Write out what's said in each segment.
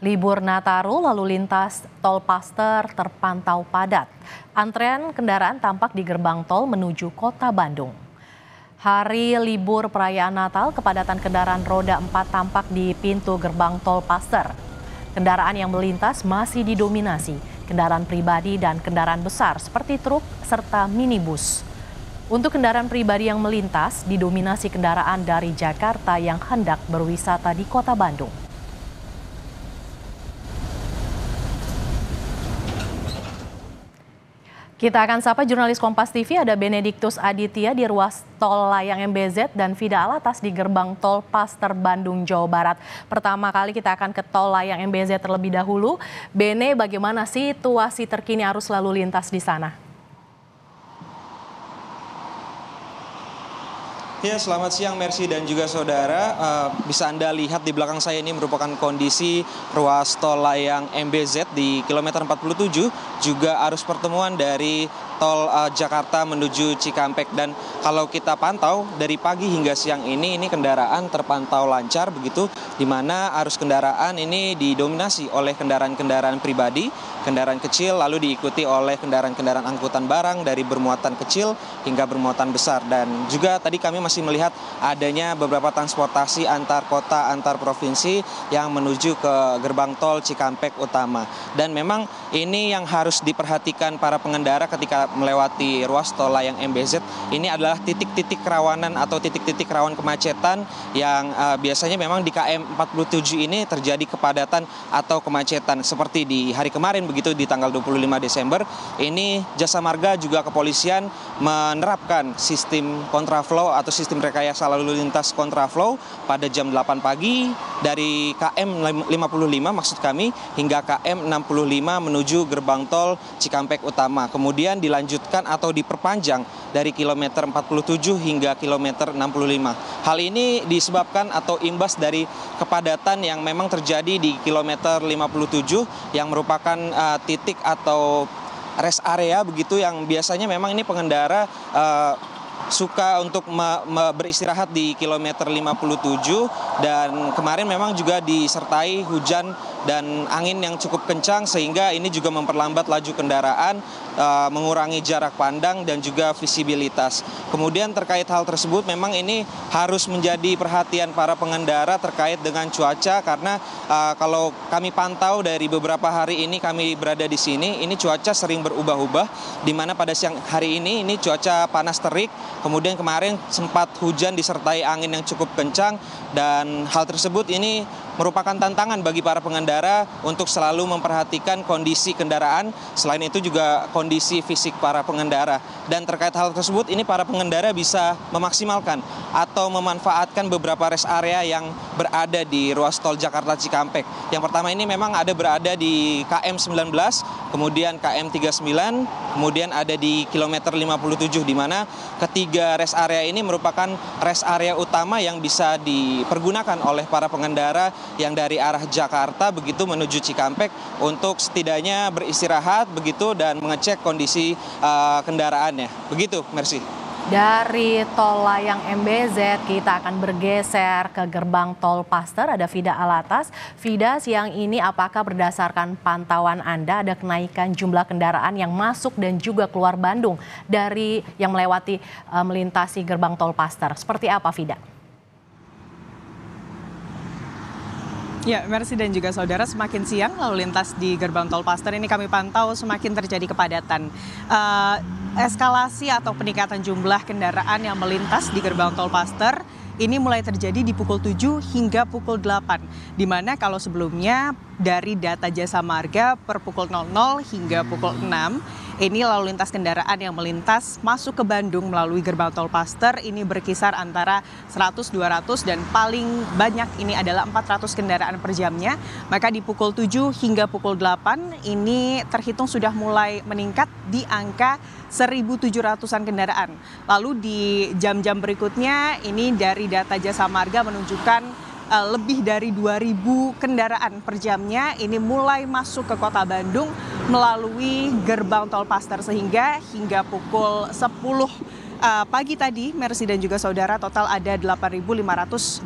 Libur Nataru lalu lintas tol Paster terpantau padat. Antrean kendaraan tampak di gerbang tol menuju kota Bandung. Hari libur perayaan Natal, kepadatan kendaraan roda 4 tampak di pintu gerbang tol Paster. Kendaraan yang melintas masih didominasi kendaraan pribadi dan kendaraan besar seperti truk serta minibus. Untuk kendaraan pribadi yang melintas didominasi kendaraan dari Jakarta yang hendak berwisata di kota Bandung. Kita akan sapa jurnalis Kompas TV, ada Benediktus Aditya di ruas tol layang MBZ dan Fida Alatas di gerbang tol Paster Bandung, Jawa Barat. Pertama kali kita akan ke tol layang MBZ terlebih dahulu. Bene, bagaimana situasi terkini arus lalu lintas di sana? Ya, selamat siang Mercy dan juga saudara. Bisa Anda lihat di belakang saya ini merupakan kondisi ruas tol layang MBZ di kilometer 47, juga arus pertemuan dari tol Jakarta menuju Cikampek. Dan kalau kita pantau dari pagi hingga siang ini kendaraan terpantau lancar begitu, di mana arus kendaraan ini didominasi oleh kendaraan-kendaraan pribadi, kendaraan kecil, lalu diikuti oleh kendaraan-kendaraan angkutan barang dari bermuatan kecil hingga bermuatan besar. Dan juga tadi kami masih melihat adanya beberapa transportasi antar kota, antar provinsi yang menuju ke gerbang tol Cikampek utama. Dan memang ini yang harus diperhatikan para pengendara ketika melewati ruas tol layang MBZ. Ini adalah titik-titik kerawanan atau titik-titik rawan kemacetan yang biasanya memang di KM 47 ini terjadi kepadatan atau kemacetan. Seperti di hari kemarin begitu, di tanggal 25 Desember, ini Jasa Marga juga kepolisian menerapkan sistem kontraflow atau sistem rekayasa lalu lintas kontraflow pada jam 8 pagi dari KM 55 maksud kami hingga KM 65 menuju gerbang tol Cikampek utama. Kemudian dilanjutkan atau diperpanjang dari kilometer 47 hingga kilometer 65. Hal ini disebabkan atau imbas dari kepadatan yang memang terjadi di kilometer 57 yang merupakan titik atau rest area begitu, yang biasanya memang ini pengendara suka untuk beristirahat di kilometer 57, dan kemarin memang juga disertai hujan dan angin yang cukup kencang sehingga ini juga memperlambat laju kendaraan, mengurangi jarak pandang dan juga visibilitas. Kemudian terkait hal tersebut memang ini harus menjadi perhatian para pengendara terkait dengan cuaca, karena kalau kami pantau dari beberapa hari ini kami berada di sini, ini cuaca sering berubah-ubah, di mana pada siang hari ini cuaca panas terik. Kemudian kemarin sempat hujan disertai angin yang cukup kencang, dan hal tersebut ini merupakan tantangan bagi para pengendara untuk selalu memperhatikan kondisi kendaraan, selain itu juga kondisi fisik para pengendara. Dan terkait hal tersebut ini para pengendara bisa memaksimalkan atau memanfaatkan beberapa rest area yang berada di ruas tol Jakarta Cikampek. Yang pertama ini memang ada berada di KM 19, kemudian KM 39, kemudian ada di kilometer 57, di mana ketiga rest area ini merupakan rest area utama yang bisa dipergunakan oleh para pengendara yang dari arah Jakarta begitu menuju Cikampek untuk setidaknya beristirahat begitu dan mengecek kondisi kendaraannya. Begitu, Mercy. Dari tol layang MBZ kita akan bergeser ke gerbang tol Paster, ada Fida Alatas. Fida, siang ini apakah berdasarkan pantauan Anda ada kenaikan jumlah kendaraan yang masuk dan juga keluar Bandung dari yang melintasi gerbang tol Paster? Seperti apa, Fida? Ya, Mercy dan juga saudara, semakin siang lalu lintas di gerbang tol Paster ini kami pantau semakin terjadi kepadatan. Eskalasi atau peningkatan jumlah kendaraan yang melintas di gerbang tol Paster ini mulai terjadi di pukul 7 hingga pukul 8, di mana kalau sebelumnya dari data Jasa Marga per pukul 00 hingga pukul 6, ini lalu lintas kendaraan yang melintas masuk ke Bandung melalui gerbang tol Paster ini berkisar antara 100-200 dan paling banyak ini adalah 400 kendaraan per jamnya. Maka di pukul 7 hingga pukul 8 ini terhitung sudah mulai meningkat di angka 1.700-an kendaraan. Lalu di jam-jam berikutnya ini dari data Jasa Marga menunjukkan lebih dari 2.000 kendaraan per jamnya ini mulai masuk ke kota Bandung melalui gerbang tol Paster, sehingga hingga pukul 10 pagi tadi, Mercy dan juga saudara, total ada 8.581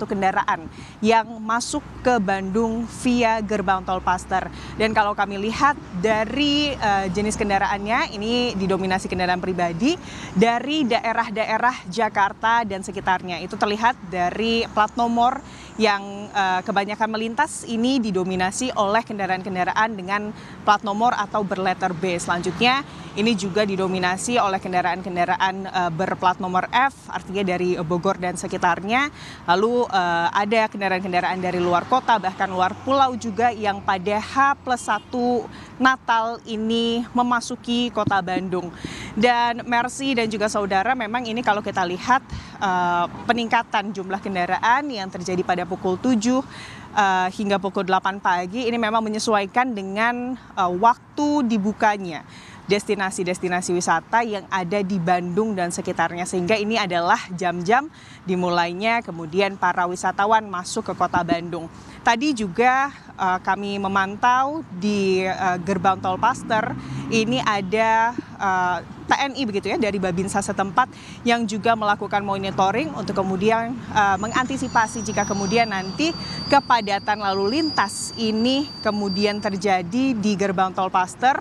kendaraan yang masuk ke Bandung via gerbang tol Paster. Dan kalau kami lihat dari jenis kendaraannya, ini didominasi kendaraan pribadi dari daerah-daerah Jakarta dan sekitarnya. Itu terlihat dari plat nomor yang kebanyakan melintas ini didominasi oleh kendaraan-kendaraan dengan plat nomor atau berletter B. Selanjutnya ini juga didominasi oleh kendaraan-kendaraan berplat nomor F, artinya dari Bogor dan sekitarnya. Lalu ada kendaraan-kendaraan dari luar kota, bahkan luar pulau juga yang pada H+1 Natal ini memasuki kota Bandung. Dan Mercy dan juga saudara, memang ini kalau kita lihat peningkatan jumlah kendaraan yang terjadi pada pukul 7 hingga pukul 8 pagi ini memang menyesuaikan dengan waktu dibukanya destinasi-destinasi wisata yang ada di Bandung dan sekitarnya, sehingga ini adalah jam-jam dimulainya kemudian para wisatawan masuk ke kota Bandung. Tadi juga kami memantau di gerbang tol Paster, ini ada TNI begitu ya, dari Babinsa setempat yang juga melakukan monitoring untuk kemudian mengantisipasi jika kemudian nanti kepadatan lalu lintas ini kemudian terjadi di gerbang tol Paster,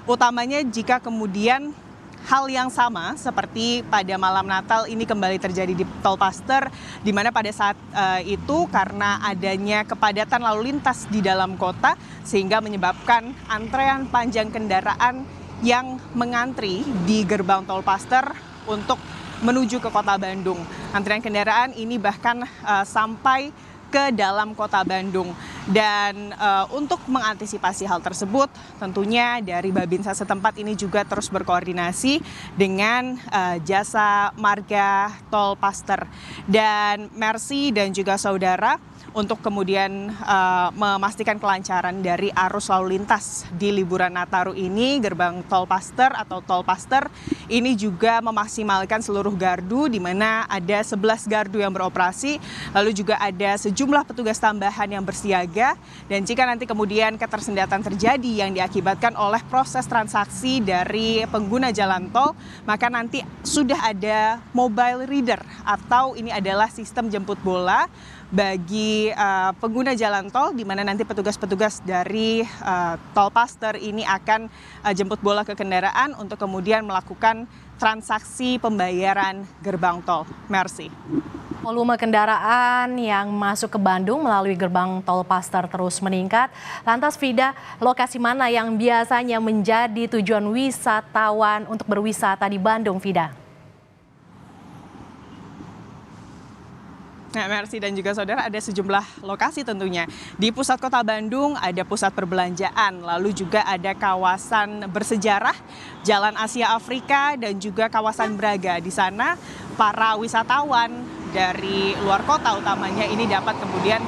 utamanya jika kemudian hal yang sama seperti pada malam Natal ini kembali terjadi di tol Paster, di mana pada saat itu karena adanya kepadatan lalu lintas di dalam kota sehingga menyebabkan antrean panjang kendaraan yang mengantri di gerbang tol Paster untuk menuju ke kota Bandung. Antrian kendaraan ini bahkan sampai ke dalam kota Bandung. Dan untuk mengantisipasi hal tersebut, tentunya dari Babinsa setempat ini juga terus berkoordinasi dengan Jasa Marga Tol Paster. Dan Mercy dan juga saudara, untuk kemudian memastikan kelancaran dari arus lalu lintas di liburan Nataru ini, gerbang tol Paster atau tol Paster ini juga memaksimalkan seluruh gardu, di mana ada 11 gardu yang beroperasi, lalu juga ada sejumlah petugas tambahan yang bersiaga, dan jika nanti kemudian ketersendatan terjadi yang diakibatkan oleh proses transaksi dari pengguna jalan tol, maka nanti sudah ada mobile reader atau ini adalah sistem jemput bola bagi pengguna jalan tol, di mana nanti petugas-petugas dari tol Paster ini akan jemput bola ke kendaraan untuk kemudian melakukan transaksi pembayaran gerbang tol. Mercy. Volume kendaraan yang masuk ke Bandung melalui gerbang tol Paster terus meningkat. Lantas Vida, lokasi mana yang biasanya menjadi tujuan wisatawan untuk berwisata di Bandung, Vida? Nah, Mercy dan juga saudara, ada sejumlah lokasi tentunya. Di pusat kota Bandung ada pusat perbelanjaan, lalu juga ada kawasan bersejarah, Jalan Asia Afrika, dan juga kawasan Braga. Di sana para wisatawan dari luar kota utamanya ini dapat kemudian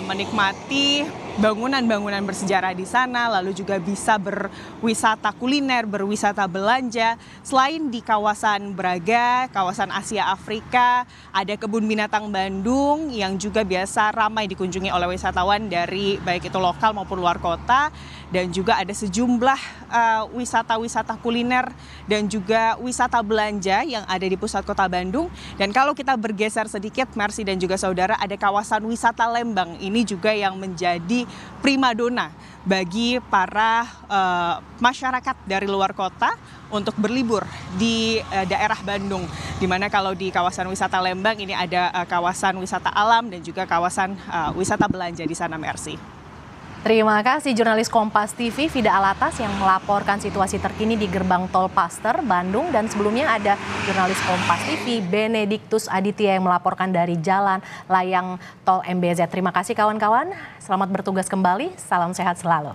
menikmati bangunan-bangunan bersejarah di sana, lalu juga bisa berwisata kuliner, berwisata belanja. Selain di kawasan Braga, kawasan Asia Afrika, ada kebun binatang Bandung yang juga biasa ramai dikunjungi oleh wisatawan dari baik itu lokal maupun luar kota, dan juga ada sejumlah wisata-wisata kuliner dan juga wisata belanja yang ada di pusat kota Bandung. Dan kalau kita bergeser sedikit, Mercy dan juga saudara, ada kawasan wisata Lembang. Ini juga yang menjadi primadona bagi para masyarakat dari luar kota untuk berlibur di daerah Bandung. Di mana kalau di kawasan wisata Lembang ini ada kawasan wisata alam dan juga kawasan wisata belanja di sana, Mercy. Terima kasih jurnalis Kompas TV Vida Alatas yang melaporkan situasi terkini di gerbang tol Paster, Bandung. Dan sebelumnya ada jurnalis Kompas TV Benediktus Aditya yang melaporkan dari Jalan Layang Tol MBZ. Terima kasih kawan-kawan, selamat bertugas kembali, salam sehat selalu.